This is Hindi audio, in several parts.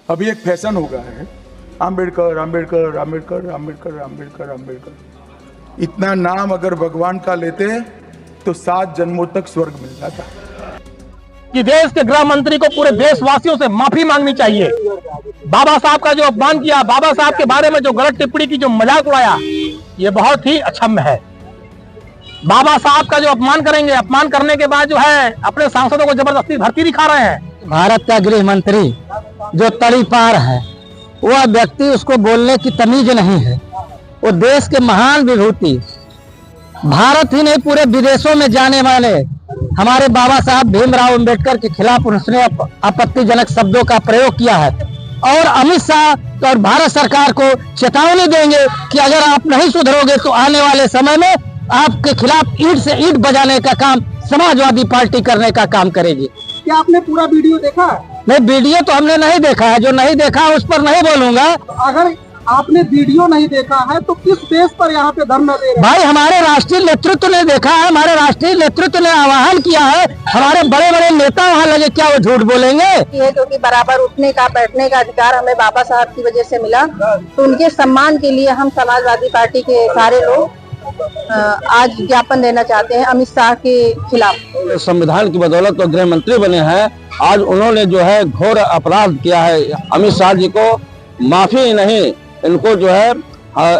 अभी एक फैशन हो गया है, आम्बेडकर आम्बेडकर आम्बेडकर आम्बेडकर आम्बेडकर आम्बेडकर। इतना नाम अगर भगवान का लेते तो 7 जन्मों तक स्वर्ग मिल जाता। कि देश के गृह मंत्री को पूरे देशवासियों से माफी मांगनी चाहिए। बाबा साहब का जो अपमान किया, बाबा साहब के बारे में जो गलत टिप्पणी की, जो मजाक उड़ाया, ये बहुत ही अक्षम्य है। बाबा साहब का जो अपमान करेंगे, अपमान करने के बाद जो है अपने सांसदों को जबरदस्ती भर्ती दिखा रहे हैं। भारत का गृह मंत्री जो तड़ीपार है, वह व्यक्ति, उसको बोलने की तमीज नहीं है। वो देश के महान विभूति, भारत ही नहीं पूरे विदेशों में जाने वाले हमारे बाबा साहब भीमराव अंबेडकर के खिलाफ उसने आपत्तिजनक शब्दों का प्रयोग किया है। और अमित शाह और भारत सरकार को चेतावनी देंगे कि अगर आप नहीं सुधरोगे तो आने वाले समय में आपके खिलाफ ईंट से ईंट बजाने का काम समाजवादी पार्टी करने का काम करेगी। क्या आपने पूरा वीडियो देखा? नहीं, वीडियो तो हमने नहीं देखा है। जो नहीं देखा है उस पर नहीं बोलूंगा। अगर आपने वीडियो नहीं देखा है तो किस बेस पर यहाँ पे धरना दे रहे हैं? भाई, हमारे राष्ट्रीय नेतृत्व ने देखा है, हमारे राष्ट्रीय नेतृत्व ने आह्वान किया है। हमारे बड़े बड़े नेता वहाँ लगे, क्या वो झूठ बोलेंगे? ये क्योंकि बराबर उठने का, बैठने का अधिकार हमें बाबा साहब की वजह से मिला, तो उनके सम्मान के लिए हम समाजवादी पार्टी के सारे लोग आज ज्ञापन देना चाहते हैं अमित शाह के खिलाफ। संविधान की बदौलत तो गृह मंत्री बने हैं, आज उन्होंने जो है घोर अपराध किया है। अमित शाह जी को माफी नहीं, इनको जो है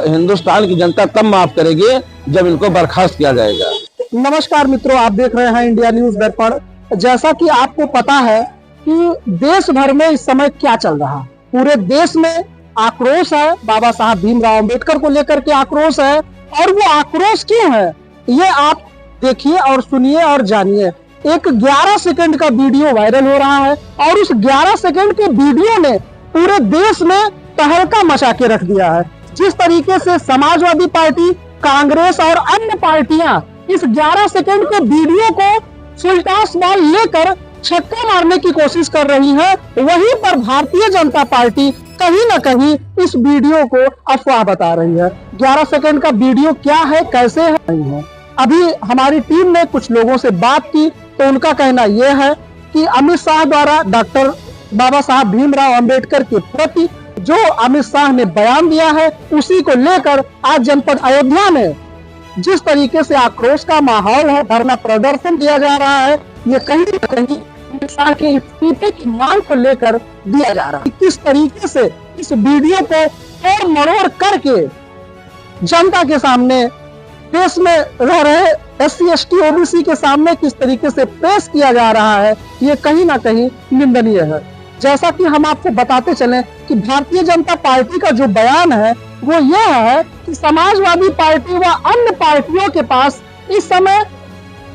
हिंदुस्तान की जनता तब माफ करेगी जब इनको बर्खास्त किया जाएगा। नमस्कार मित्रों, आप देख रहे हैं इंडिया न्यूज दर्पण। जैसा कि आपको पता है कि देश भर में इस समय क्या चल रहा है, पूरे देश में आक्रोश है, बाबा साहब भीमराव अंबेडकर को लेकर के आक्रोश है। और वो आक्रोश क्यों है, ये आप देखिए और सुनिए और जानिए। एक 11 सेकंड का वीडियो वायरल हो रहा है और उस 11 सेकंड के वीडियो ने पूरे देश में तहलका मचा के रख दिया है। जिस तरीके से समाजवादी पार्टी, कांग्रेस और अन्य पार्टियां इस 11 सेकंड के वीडियो को सुल्तान बॉल लेकर छक्का मारने की कोशिश कर रही है, वहीं पर भारतीय जनता पार्टी कहीं न कहीं इस वीडियो को अफवाह बता रही है। 11 सेकंड का वीडियो क्या है, कैसे है? अभी हमारी टीम ने कुछ लोगों से बात की तो उनका कहना यह है कि अमित शाह द्वारा डॉक्टर बाबा साहब भीमराव अंबेडकर के प्रति जो अमित शाह ने बयान दिया है, उसी को लेकर आज जनपद अयोध्या में जिस तरीके से आक्रोश का माहौल है, धरना प्रदर्शन किया जा रहा है, ये कहीं न कहीं अमित शाह के इस्तीफे की मांग को लेकर दिया जा रहा है। किस तरीके से इस वीडियो को तोड़ मरोड़ करके जनता के सामने, देश में रह रहे SC ST OBC के सामने किस तरीके से पेश किया जा रहा है, ये कहीं ना कहीं निंदनीय है। जैसा कि हम आपको बताते चले कि भारतीय जनता पार्टी का जो बयान है वो यह है कि समाजवादी पार्टी व अन्य पार्टियों के पास इस समय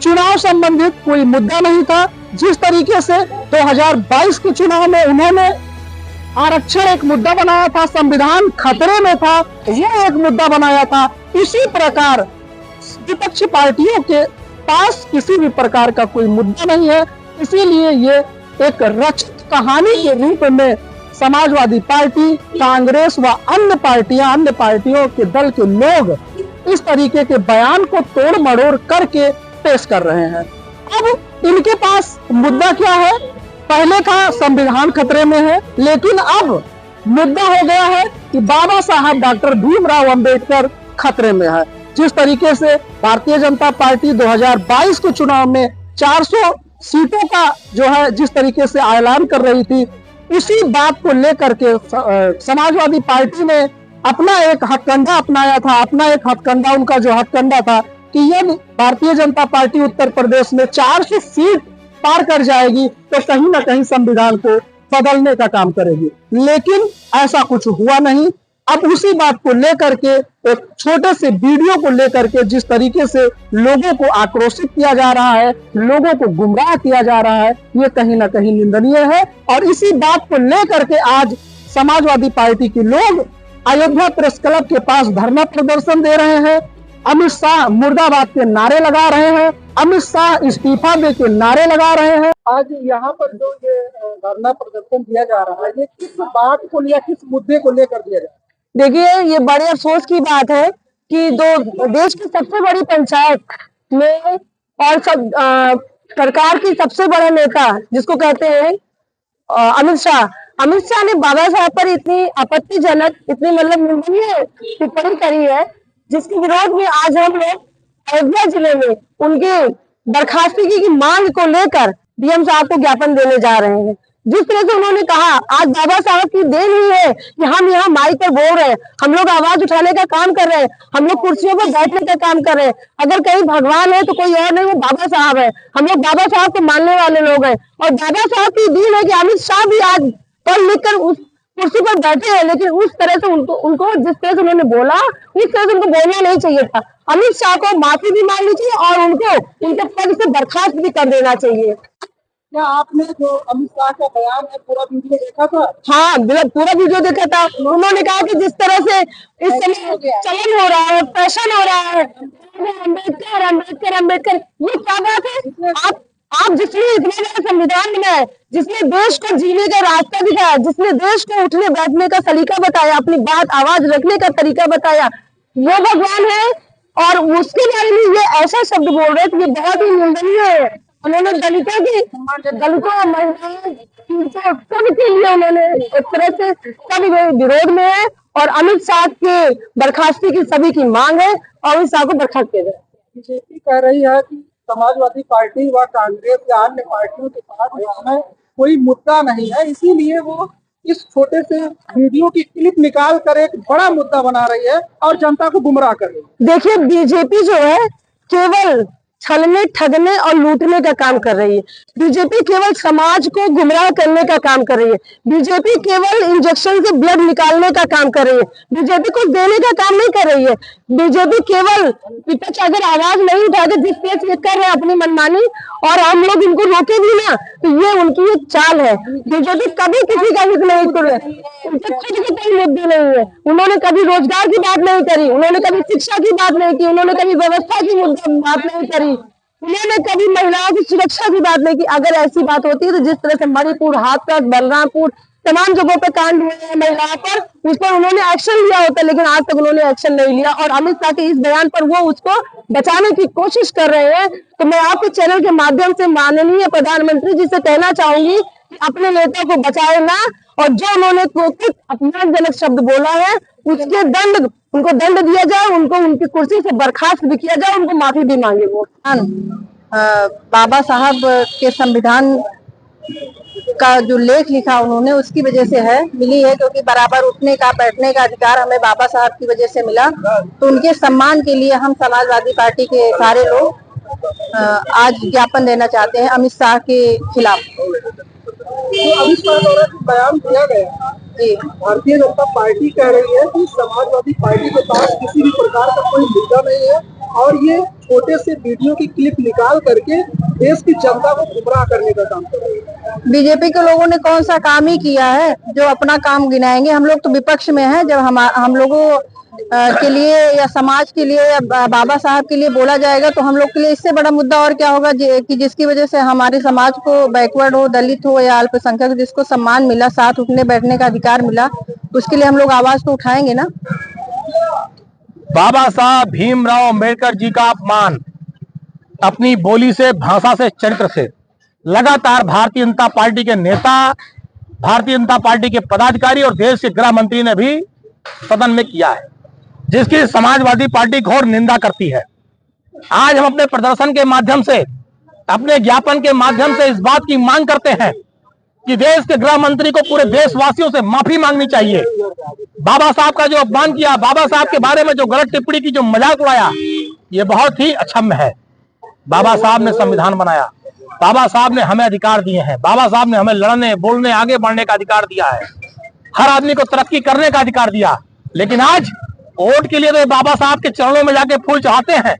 चुनाव संबंधित कोई मुद्दा नहीं था। जिस तरीके से 2022 के चुनाव में उन्होंने आरक्षण एक मुद्दा बनाया था, संविधान खतरे में था, ये एक मुद्दा बनाया था, इसी प्रकार विपक्षी पार्टियों के पास किसी भी प्रकार का कोई मुद्दा नहीं है। इसीलिए ये एक रचित कहानी के रूप में समाजवादी पार्टी, कांग्रेस व अन्य पार्टियों के दल के लोग इस तरीके के बयान को तोड़ मरोड़ करके पेश कर रहे हैं। अब इनके पास मुद्दा क्या है? पहले था संविधान खतरे में है, लेकिन अब मुद्दा हो गया है कि बाबा साहब डॉक्टर भीमराव अंबेडकर खतरे में है। जिस तरीके से भारतीय जनता पार्टी 2022 के चुनाव में 400 सीटों का जो है जिस तरीके से ऐलान कर रही थी, उसी बात को लेकर के समाजवादी पार्टी ने अपना एक हथकंडा अपनाया था। अपना एक हथकंडा, उनका जो हथकंडा था कि यदि भारतीय जनता पार्टी उत्तर प्रदेश में 400 सीट पार कर जाएगी तो कहीं ना कहीं संविधान को बदलने का काम करेगी, लेकिन ऐसा कुछ हुआ नहीं। अब उसी बात को लेकर के, एक छोटे से वीडियो को लेकर के जिस तरीके से लोगों को आक्रोशित किया जा रहा है, लोगों को गुमराह किया जा रहा है, ये कहीं ना कहीं निंदनीय है। और इसी बात को लेकर के आज समाजवादी पार्टी के लोग अयोध्या प्रेस क्लब के पास धरना प्रदर्शन दे रहे हैं। अमित शाह मुर्दाबाद के नारे लगा रहे हैं, अमित शाह इस्तीफा दे के नारे लगा रहे हैं। आज यहाँ पर जो ये धरना प्रदर्शन दिया जा रहा है, ये किस बात को या किस मुद्दे को लेकर दिया जा रहा है? देखिए, ये बड़े अफसोस की बात है कि देश की सबसे बड़ी पंचायत में और सरकार की सबसे बड़े नेता जिसको कहते हैं अमित शाह, अमित शाह ने बाबा साहब पर इतनी आपत्तिजनक, इतनी मतलब निंदनीय टिप्पणी करी है, जिसके विरोध में आज हम लोग अयोध्या जिले में उनके बर्खास्तगी की मांग को लेकर डीएम साहब को ज्ञापन देने जा रहे हैं। जिस तरह से उन्होंने कहा, आज बाबा साहब की देन ही है कि हम यहाँ माइक पर बोल रहे हैं, हम लोग आवाज उठाने का काम कर रहे हैं, हम लोग कुर्सियों पर बैठने का काम कर रहे हैं। अगर कहीं भगवान है तो कोई और नहीं, वो बाबा साहब है। हम लोग बाबा साहब को मानने वाले लोग हैं और बाबा साहब की दीन है कि अमित शाह भी आज पढ़ लिख कर उस कुर्सी पर बैठे हैं, लेकिन उस तरह से उनको जिस तरह से उन्होंने बोला, उस तरह से उनको बोलना नहीं चाहिए था। अमित शाह को माफी भी मांगनी चाहिए और उनको उनके पद से बर्खास्त भी कर देना चाहिए। क्या आपने जो अमित शाह का बयान है पूरा वीडियो देखा था? हाँ, पूरा वीडियो देखा था। उन्होंने कहा कि जिस तरह से इस समय चलन हो रहा है, फैशन हो रहा है, अम्बेडकर अम्बेडकर अम्बेडकर, ये क्या बात है? आप जिसने इतना बड़ा संविधान बनाया, जिसने देश को जीने का रास्ता दिखाया, जिसने देश को उठने बैठने का सलीका बताया, अपनी बात आवाज रखने का तरीका बताया, वो भगवान है और उसके बारे में ये ऐसा शब्द बोल रहे थे, ये बहुत ही निंदनीय है। उन्होंने दलितों महिलाओं सबके लिए उन्होंने एक तरह से सभी विरोध में है और अमित शाह के बर्खास्ती की सभी की मांग है और अमित शाह को बर्खास्त किया जाए। बीजेपी कह रही है कि समाजवादी पार्टी व कांग्रेस या अन्य पार्टियों के पास इसमें कोई मुद्दा नहीं है, इसीलिए वो इस छोटे से वीडियो की क्लिप निकाल कर एक बड़ा मुद्दा बना रही है और जनता को गुमराह कर रही है। देखिए, बीजेपी जो है केवल छलने, ठगने और लूटने का काम कर रही है। बीजेपी केवल समाज को गुमराह करने का काम कर रही है। बीजेपी केवल इंजेक्शन से ब्लड निकालने का काम कर रही है। बीजेपी कुछ देने का काम नहीं कर रही है। बीजेपी केवल विपक्ष अगर आवाज नहीं उठाते, जिस तरह से कर रहे हैं अपनी मनमानी, और हम लोग इनको रोके भी ना, तो ये उनकी एक चाल है। बीजेपी कभी किसी का हित नहीं कर रही, उनके खुद के कोई मुद्दे नहीं है। उन्होंने कभी रोजगार की बात नहीं करी, उन्होंने कभी शिक्षा की बात नहीं की, उन्होंने कभी व्यवस्था की बात नहीं करी, उन्होंने कभी महिलाओं की सुरक्षा की बात नहीं की। अगर ऐसी बात होती है तो जिस तरह से मणिपुर, हाथरस, बलरामपुर, तमाम जगहों पर कांड हुए हैं महिलाओं पर, उस पर उन्होंने एक्शन लिया होता, लेकिन आज तक उन्होंने एक्शन नहीं लिया। और अमित शाह के इस बयान पर वो उसको बचाने की कोशिश कर रहे हैं। तो मैं आपके चैनल के माध्यम से माननीय प्रधानमंत्री जी से कहना चाहूंगी कि अपने नेता को बचाए ना, और जो उन्होंने कुछ अपमानजनक शब्द बोला है उसके उनको दंड दिया जाए, उनको उनकी कुर्सी से बर्खास्त भी किया जाए, उनको माफी भी मांगे वो। बाबा साहब के संविधान का जो लेख लिखा उन्होंने, उसकी वजह से मिली है, क्योंकि बराबर उठने का, बैठने का अधिकार हमें बाबा साहब की वजह से मिला। तो उनके सम्मान के लिए हम समाजवादी पार्टी के सारे लोग आज ज्ञापन देना चाहते हैं अमित शाह के खिलाफ। तो अमित शाह द्वारा बयान दिया गया जी, भारतीय जनता पार्टी कह रही है कि समाजवादी पार्टी के पास किसी भी प्रकार का कोई मुद्दा नहीं है और ये छोटे से वीडियो की क्लिप निकाल करके देश की जनता को गुमराह करने का काम कर रही है। बीजेपी के लोगों ने कौन सा काम ही किया है जो अपना काम गिनाएंगे? हम लोग तो विपक्ष में हैं। जब हम लोगों के लिए या समाज के लिए या बाबा साहब के लिए बोला जाएगा तो हम लोग के लिए इससे बड़ा मुद्दा और क्या होगा कि जिसकी वजह से हमारे समाज को, बैकवर्ड हो, दलित हो या अल्पसंख्यक, जिसको सम्मान मिला, साथ उठने बैठने का अधिकार मिला, उसके लिए हम लोग आवाज तो उठाएंगे ना। बाबा साहब भीमराव अम्बेडकर जी का अपमान अपनी बोली से, भाषा से, चरित्र से लगातार भारतीय जनता पार्टी के नेता, भारतीय जनता पार्टी के पदाधिकारी और देश के गृह मंत्री ने भी सदन में किया है, जिसकी समाजवादी पार्टी घोर निंदा करती है। आज हम अपने प्रदर्शन के माध्यम से, अपने ज्ञापन के माध्यम से इस बात की मांग करते हैं कि देश के गृह मंत्री को पूरे देशवासियों से माफी मांगनी चाहिए। बाबा साहब का जो अपमान किया, बाबा साहब के बारे में जो गलत टिप्पणी की, जो मजाक उड़ाया, ये बहुत ही अक्षम्य है। बाबा साहब ने संविधान बनाया, बाबा साहब ने हमें अधिकार दिए हैं, बाबा साहब ने हमें लड़ने, बोलने, आगे बढ़ने का अधिकार दिया है, हर आदमी को तरक्की करने का अधिकार दिया। लेकिन आज वोट के लिए तो बाबा साहब के चरणों में जाके फूल चढ़ाते हैं,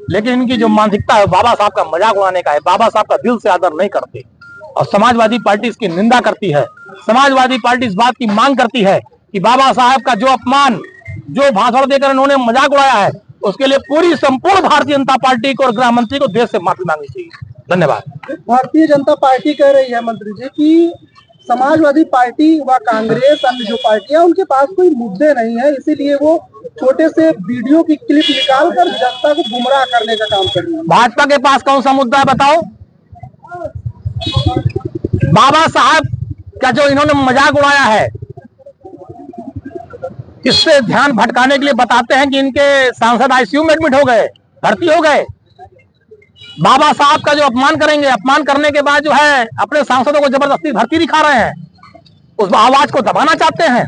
लेकिन इनकी जो मानसिकता है बाबा साहब का मजाक उड़ाने का है। बाबा साहब का दिल से आदर नहीं करते और समाजवादी पार्टी इसकी निंदा करती है। समाजवादी पार्टी इस बात की मांग करती है कि बाबा साहब का जो अपमान, जो भाषण देकर इन्होंने मजाक उड़ाया है, उसके लिए पूरी संपूर्ण भारतीय जनता पार्टी को और गृह मंत्री को देश से माफी मांगनी चाहिए। धन्यवाद। भारतीय जनता पार्टी कह रही है मंत्री जी कि समाजवादी पार्टी व कांग्रेस, अन्य जो पार्टियां, उनके पास कोई मुद्दे नहीं है, इसीलिए वो छोटे से वीडियो की क्लिप निकाल कर जनता को गुमराह करने का काम कर रही है। भाजपा के पास कौन सा मुद्दा है बताओ? बाबा साहब क्या जो इन्होंने मजाक उड़ाया है, इससे ध्यान भटकाने के लिए बताते हैं कि इनके सांसद आईसीयू में एडमिट हो गए, भर्ती हो गए। बाबा साहब का जो अपमान करेंगे, अपमान करने के बाद जो है अपने सांसदों को जबरदस्ती भर्ती दिखा रहे हैं, उस आवाज को दबाना चाहते हैं।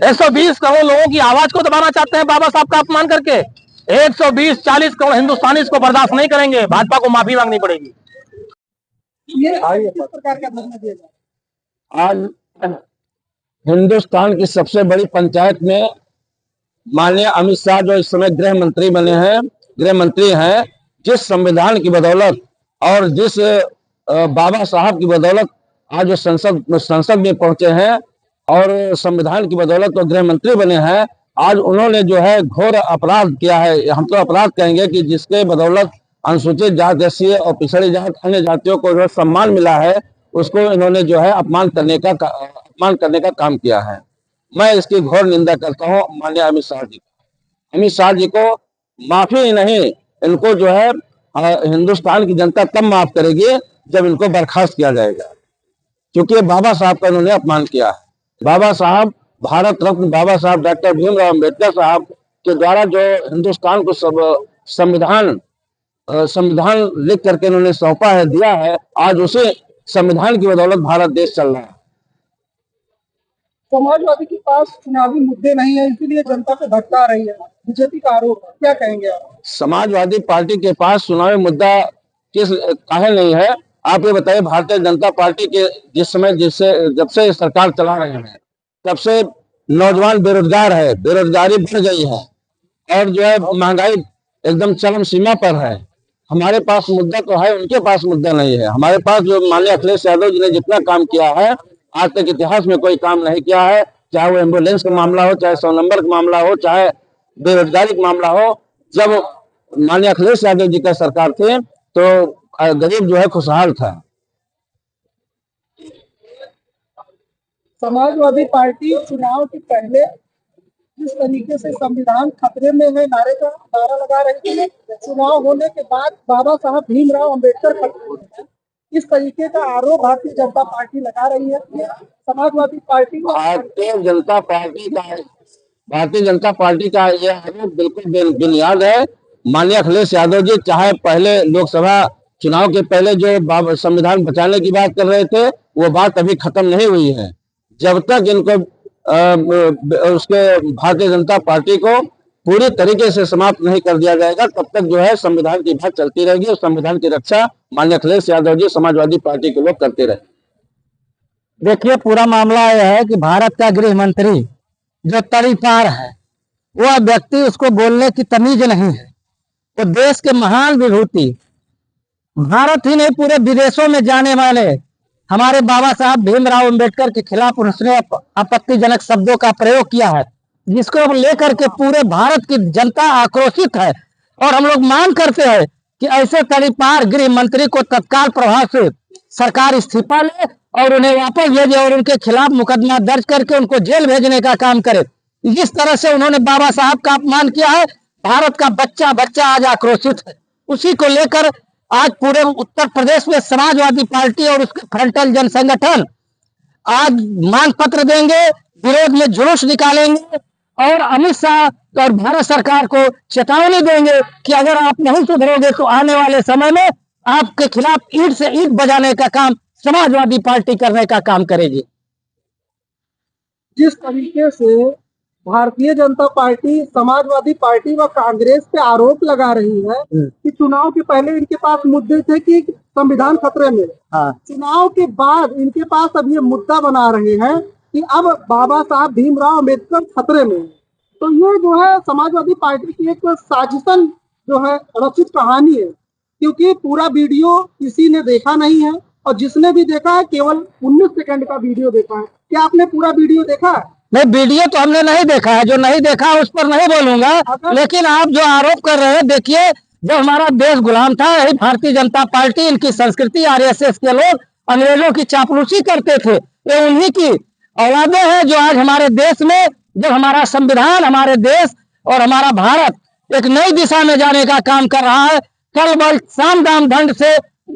120 करोड़ लोगों की आवाज को दबाना चाहते हैं बाबा साहब का अपमान करके। 120-40 करोड़ हिंदुस्तानी इसको बर्दाश्त नहीं करेंगे, भाजपा को माफी मांगनी पड़ेगी। ये किस प्रकार का धरना दिया जाए? आज हिंदुस्तान की सबसे बड़ी पंचायत में माननीय अमित शाह जो इस समय गृह मंत्री हैं, जिस संविधान की बदौलत और जिस बाबा साहब की बदौलत आज जो संसद में पहुंचे हैं और संविधान की बदौलत तो गृह मंत्री बने हैं, आज उन्होंने जो है घोर अपराध किया है। हम तो अपराध कहेंगे कि जिसके बदौलत अनुसूचित जाति, एससी और पिछड़ी जाति अन्य जातियों को जो सम्मान मिला है, उसको इन्होंने जो है अपमान करने का काम किया है। मैं इसकी घोर निंदा करता हूँ माननीय अमित शाह जी को माफी ही नहीं, इनको जो है हिंदुस्तान की जनता तब माफ करेगी जब इनको बर्खास्त किया जाएगा, क्योंकि बाबा साहब का इन्होंने अपमान किया है। बाबा साहब, भारत रत्न बाबा साहब डॉक्टर भीमराव अम्बेडकर साहब के द्वारा जो हिंदुस्तान को संविधान लिख करके इन्होंने सौंपा है, दिया है, आज उसी संविधान की बदौलत भारत देश चल रहा है। समाजवादी के पास चुनावी मुद्दे नहीं है, इसीलिए जनता को भटका रही है, बीजेपी का आरोप है। क्या कहेंगे आप? समाजवादी पार्टी के पास चुनावी मुद्दा किस काहे नहीं है? आप ये बताइए, भारतीय जनता पार्टी के जब से सरकार चला रहे हैं, तब से नौजवान बेरोजगार है, बेरोजगारी बढ़ गई है और जो है महंगाई एकदम चरम सीमा पर है। हमारे पास मुद्दा तो है, उनके पास मुद्दा नहीं है। हमारे पास जो माननीय अखिलेश यादव जी ने जितना काम किया है, आज तक इतिहास में कोई काम नहीं किया है, चाहे वो एम्बुलेंस का मामला हो, चाहे 100 नंबर का मामला हो, चाहे बेरोजगारी का मामला हो। जब माननीय अखिलेश यादव जी का सरकार थे तो गरीब जो है खुशहाल था। समाजवादी पार्टी चुनाव के पहले जिस तरीके से संविधान खतरे में है नारा लगा रही थी, चुनाव होने के बाद बाबा साहब भीमराव अम्बेडकर खतरे में है, इस तरीके का आरोप भारतीय जनता पार्टी लगा रही है। समाजवादी पार्टी भारतीय जनता पार्टी का यह आरोप बिल्कुल बेबुनियाद है। माननीय अखिलेश यादव जी चाहे पहले लोकसभा चुनाव के पहले जो संविधान बचाने की बात कर रहे थे, वो बात अभी खत्म नहीं हुई है। जब तक इनको उसके भारतीय जनता पार्टी को पूरी तरीके से समाप्त नहीं कर दिया जाएगा, तब तक जो है संविधान की बात चलती रहेगी और संविधान की रक्षा माननीय अखिलेश यादव जी समाजवादी पार्टी के लोग करते रहे। देखिए, पूरा मामला यह है कि भारत का गृह मंत्री जो तड़ीपार है, वह व्यक्ति, उसको बोलने की तमीज नहीं है। वो देश के महान विभूति, भारत ही नहीं पूरे विदेशों में जाने वाले हमारे बाबा साहब भीमराव अम्बेडकर के खिलाफ उसने आपत्तिजनक शब्दों का प्रयोग किया है, जिसको लेकर के पूरे भारत की जनता आक्रोशित है। और हम लोग मांग करते हैं कि ऐसे तड़ीपार गृह मंत्री को तत्काल प्रभाव से सरकार इस्तीफा ले और उन्हें वापस भेजे और उनके खिलाफ मुकदमा दर्ज करके उनको जेल भेजने का काम करे। जिस तरह से उन्होंने बाबा साहब का अपमान किया है, भारत का बच्चा आज आक्रोशित है। उसी को लेकर आज पूरे उत्तर प्रदेश में समाजवादी पार्टी और उसके फ्रंटल जन संगठन आज मांग पत्र देंगे, विरोध में जुलूस निकालेंगे और अमित शाह और भारत सरकार को चेतावनी देंगे कि अगर आप नहीं सुधरोगे तो आने वाले समय में आपके खिलाफ ईंट से ईंट बजाने का काम समाजवादी पार्टी करने का काम करेगी। जिस तरीके से भारतीय जनता पार्टी समाजवादी पार्टी व कांग्रेस पे आरोप लगा रही है कि चुनाव के पहले इनके पास मुद्दे थे कि संविधान खतरे में, चुनाव के बाद इनके पास अब ये मुद्दा बना रहे हैं कि अब बाबा साहब भीमराव अम्बेडकर खतरे में। तो ये जो है समाजवादी पार्टी की एक साजिशन जो है रचित कहानी है, क्योंकि पूरा वीडियो किसी ने देखा नहीं है और जिसने भी देखा है केवल 19 सेकंड का वीडियो देखा है। क्या आपने पूरा वीडियो देखा है? नहीं, वीडियो तो हमने नहीं देखा है, जो नहीं देखा उस पर नहीं बोलूंगा। लेकिन आप जो आरोप कर रहे हैं, देखिए, जब हमारा देश गुलाम था, यही भारतीय जनता पार्टी, इनकी संस्कृति, आरएसएस के लोग अंग्रेजों की चापलूसी करते थे। ये उन्हीं की औलादें हैं जो आज हमारे देश में, जब हमारा संविधान, हमारे देश और हमारा भारत एक नई दिशा में जाने का काम कर रहा है, कल बल साम दाम दंड से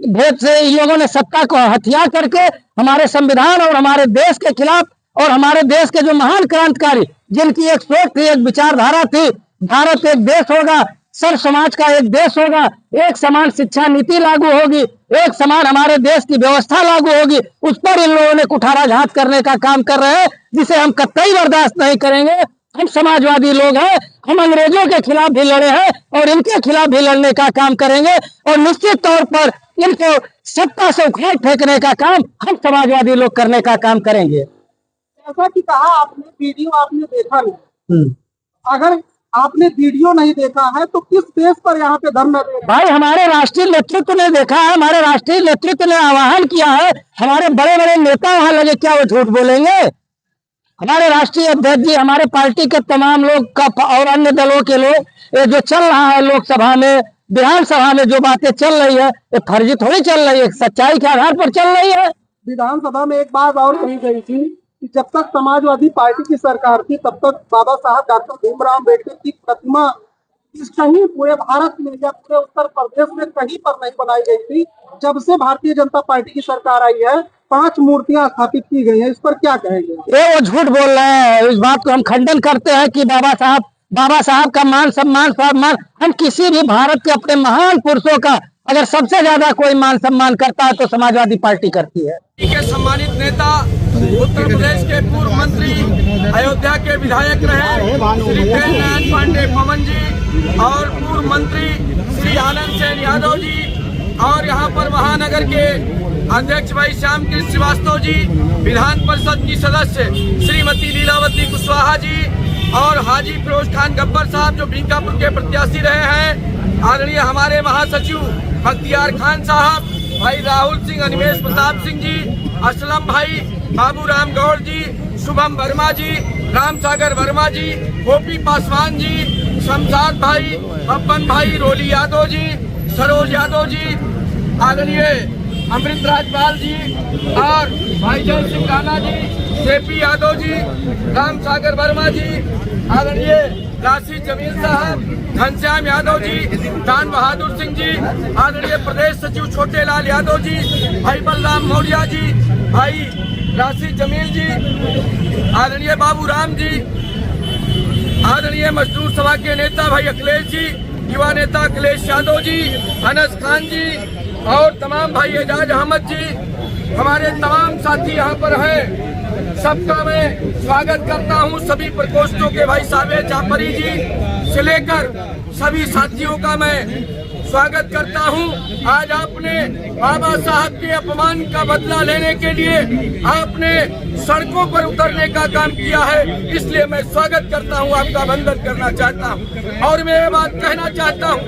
वोट से इन लोगों ने सत्ता को हथियार करके हमारे संविधान और हमारे देश के खिलाफ और हमारे देश के जो महान क्रांतिकारी जिनकी एक सोच थी, एक विचारधारा थी, भारत एक देश होगा, सर्व समाज का एक देश होगा, एक समान शिक्षा नीति लागू होगी, एक समान हमारे देश की व्यवस्था लागू होगी, उस पर इन लोगों ने कुठाराघात करने का काम कर रहे हैं, जिसे हम कतई बर्दाश्त नहीं करेंगे। हम समाजवादी लोग हैं, हम अंग्रेजों के खिलाफ भी लड़े हैं और इनके खिलाफ भी लड़ने का काम करेंगे और निश्चित तौर पर इनको सत्ता से उखाड़ फेंकने का काम हम समाजवादी लोग करने का काम करेंगे। जैसा कि कहा आपने, वीडियो आपने देखा नहीं, अगर आपने वीडियो नहीं देखा है तो किस बेस पर यहाँ पे धरना दे रहे हैं? भाई हमारे राष्ट्रीय नेतृत्व ने देखा है, हमारे राष्ट्रीय नेतृत्व ने आह्वान किया है, हमारे बड़े बड़े नेता वहां लगे, क्या वो झूठ बोलेंगे? हमारे राष्ट्रीय अध्यक्ष जी, हमारे पार्टी के तमाम लोग का और अन्य दलों के लोग, ये जो चल रहा है लोकसभा में, विधानसभा में जो बातें चल रही है, ये फर्जी थोड़ी चल रही है, सच्चाई के आधार पर चल रही है। विधानसभा में एक बात और कही गई थी कि जब तक समाजवादी पार्टी की सरकार थी तब तक बाबा साहब डॉक्टर भीमराव अम्बेडकर की प्रतिमा कहीं पूरे भारत में या पूरे उत्तर प्रदेश में कहीं पर नहीं बनाई गई थी। जब से भारतीय जनता पार्टी की सरकार आई है 5 मूर्तियां स्थापित की गई हैं, इस पर क्या कहेंगे? ये वो झूठ बोल रहे हैं, इस बात को हम खंडन करते हैं कि बाबा साहब का मान सम्मान हम किसी भी भारत के अपने महान पुरुषों का अगर सबसे ज्यादा कोई मान सम्मान करता है तो समाजवादी पार्टी करती है। के सम्मानित नेता, उत्तर प्रदेश के पूर्व मंत्री, अयोध्या के विधायक रहे श्री नारायण पांडे पवन जी और पूर्व मंत्री श्री आनंद सेन यादव जी और यहाँ पर महानगर के अध्यक्ष भाई श्याम कृष्ण श्रीवास्तव जी, विधान परिषद की सदस्य श्रीमती लीलावती कुशवाहा जी और हाजी फिरोज खान गब्बर साहब जो बीकापुर के प्रत्याशी रहे हैं, आदरणीय हमारे महासचिव बख्तियार खान साहब, भाई राहुल सिंह, अनिमेश प्रताप सिंह जी, असलम भाई, बाबू राम गौड़ जी, शुभम वर्मा जी, राम सागर वर्मा जी, गोपी पासवान जी, शमशाद भाई, पप्पन भाई, रोली यादव जी, सरोज यादव जी, आदरणीय अमृत राजपाल जी और भाई जय सिंह राणा जी, जेपी यादव जी, राम सागर वर्मा जी, आदरणीय राशि जमील साहब, घनश्याम यादव जी, दान बहादुर सिंह जी, आदरणीय प्रदेश सचिव छोटे लाल यादव जी, भाई बलराम मौर्य जी, भाई राशि जमील जी, आदरणीय बाबू राम जी, आदरणीय मजदूर सभा के नेता भाई अखिलेश जी, युवा नेता अखिलेश यादव जी, अनस खान जी और तमाम भाई एजाज अहमद जी, हमारे तमाम साथी यहाँ पर हैं, सबका मैं स्वागत करता हूँ। सभी प्रकोष्ठों के भाई सावेद जाफरी जी से लेकर सभी साथियों का मैं स्वागत करता हूँ। आज आपने बाबा साहब के अपमान का बदला लेने के लिए आपने सड़कों पर उतरने का काम किया है, इसलिए मैं स्वागत करता हूँ, आपका वंदन करना चाहता हूँ। और मैं ये बात कहना चाहता हूँ,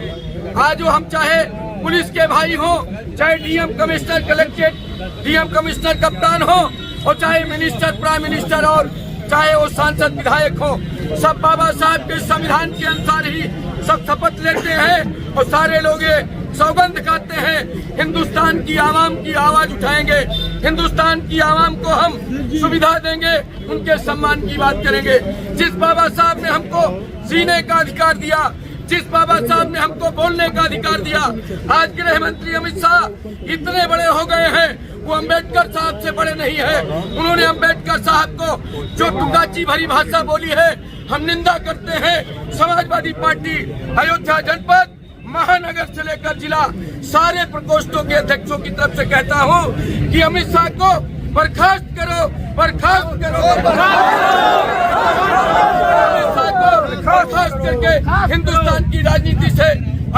आज जो हम चाहे पुलिस के भाई हो, चाहे DM commissioner collected DM commissioner कप्तान हो और चाहे मिनिस्टर प्राइम मिनिस्टर और चाहे वो सांसद विधायक हो, सब बाबा साहब के संविधान के अनुसार ही सब शपथ लेते हैं और सारे लोग ये सौगंध खाते हैं, हिंदुस्तान की आवाम की आवाज उठाएंगे, हिंदुस्तान की आवाम को हम सुविधा देंगे, उनके सम्मान की बात करेंगे। जिस बाबा साहब ने हमको जीने का अधिकार दिया, जिस बाबा साहब ने हमको बोलने का अधिकार दिया, आज गृह मंत्री अमित शाह इतने बड़े हो गए हैं, वो अम्बेडकर साहब से बड़े नहीं है। उन्होंने अम्बेडकर साहब को जो टुकाची भरी भाषा बोली है, हम निंदा करते हैं। समाजवादी पार्टी अयोध्या जनपद महानगर से लेकर जिला सारे प्रकोष्ठों के अध्यक्षों की तरफ से कहता हूँ कि अमित शाह को बर्खास्त करो, बर्खास्त करो, अमित शाह को बर्खास्त करके हिंदुस्तान की राजनीति से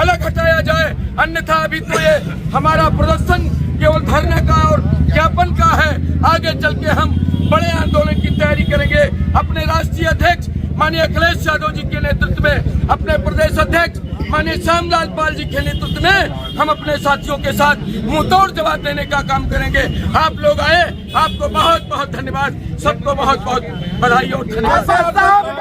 अलग हटाया जाए, अन्यथा अभी तो ये हमारा प्रदर्शन केवल धरने का और ज्ञापन का है। आगे चल के हम बड़े आंदोलन की तैयारी करेंगे। अपने राष्ट्रीय अध्यक्ष माननीय अखिलेश यादव जी के नेतृत्व में, अपने प्रदेश अध्यक्ष माननीय श्यामलाल पाल जी के नेतृत्व में हम अपने साथियों के साथ मुंहतोड़ जवाब देने का काम करेंगे। आप लोग आए, आपको बहुत बहुत धन्यवाद, सबको बहुत बहुत बधाई और धन्यवाद।